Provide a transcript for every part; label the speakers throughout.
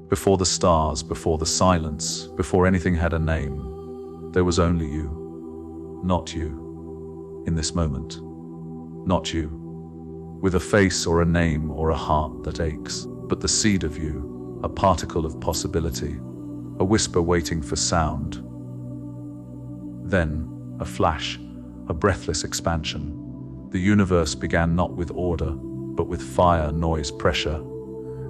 Speaker 1: Before the stars, before the silence, before anything had a name, there was only you. Not you. In this moment. Not you. With a face or a name or a heart that aches, but the seed of you, a particle of possibility, a whisper waiting for sound. Then, a flash, a breathless expansion. The universe began not with order, but with fire, noise, pressure,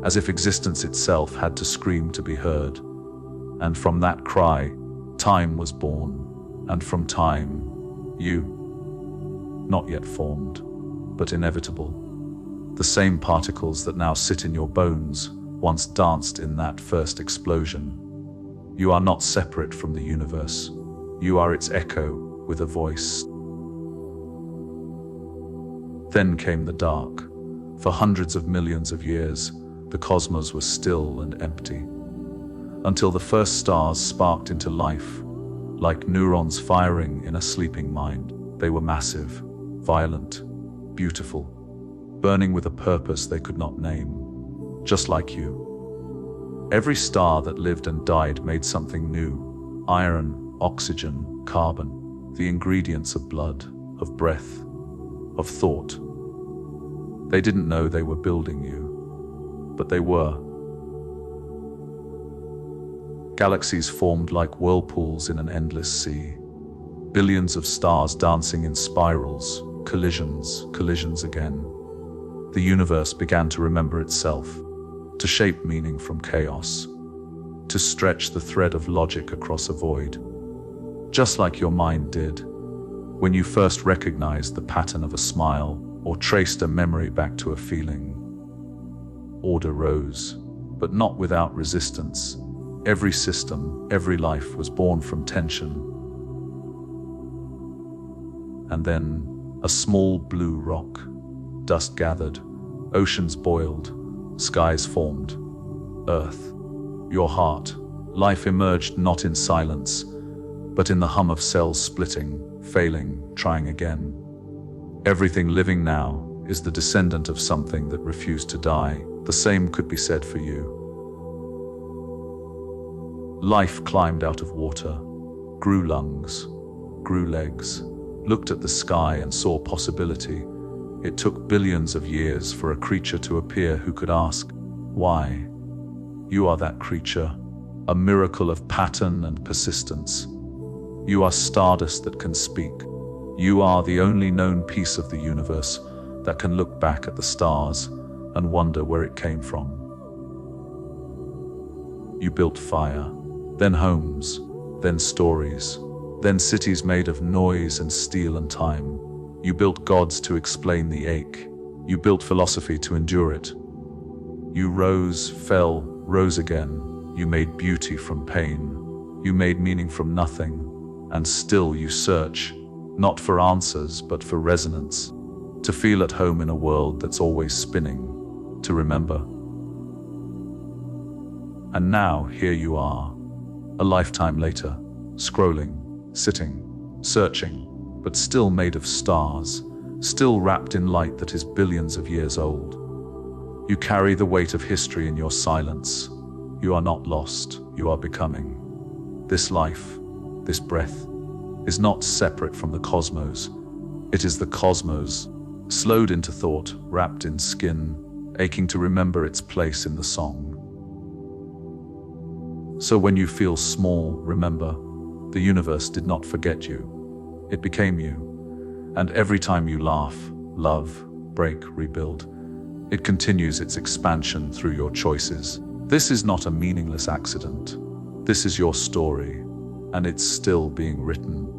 Speaker 1: as if existence itself had to scream to be heard. And from that cry, time was born, and from time, you, not yet formed, but inevitable. The same particles that now sit in your bones once danced in that first explosion. You are not separate from the universe. You are its echo with a voice. Then came the dark. For hundreds of millions of years, the cosmos was still and empty, until the first stars sparked into life, like neurons firing in a sleeping mind. They were massive, violent, beautiful, burning with a purpose they could not name, just like you. Every star that lived and died made something new: iron, oxygen, carbon, the ingredients of blood, of breath, of thought. They didn't know they were building you, but they were. Galaxies formed like whirlpools in an endless sea. Billions of stars dancing in spirals, collisions again. The universe began to remember itself, to shape meaning from chaos, to stretch the thread of logic across a void. Just like your mind did, when you first recognized the pattern of a smile or traced a memory back to a feeling. Order rose, but not without resistance. Every system, every life was born from tension. And then, a small blue rock. Dust gathered, oceans boiled, skies formed. Earth, your heart, life emerged not in silence, but in the hum of cells splitting, failing, trying again. Everything living now is the descendant of something that refused to die. The same could be said for you. Life climbed out of water, grew lungs, grew legs, looked at the sky and saw possibility. It took billions of years for a creature to appear who could ask, why? You are that creature, a miracle of pattern and persistence. You are stardust that can speak. You are the only known piece of the universe that can look back at the stars and wonder where it came from. You built fire, then homes, then stories, then cities made of noise and steel and time. You built gods to explain the ache. You built philosophy to endure it. You rose, fell, rose again. You made beauty from pain. You made meaning from nothing. And still you search, not for answers, but for resonance. To feel at home in a world that's always spinning. To remember. And now, here you are. A lifetime later, scrolling, sitting, searching, but still made of stars, still wrapped in light that is billions of years old. You carry the weight of history in your silence. You are not lost, you are becoming. This life, this breath, is not separate from the cosmos. It is the cosmos, slowed into thought, wrapped in skin, aching to remember its place in the song. So when you feel small, remember, the universe did not forget you. It became you. And every time you laugh, love, break, rebuild, it continues its expansion through your choices. This is not a meaningless accident. This is your story, and it's still being written.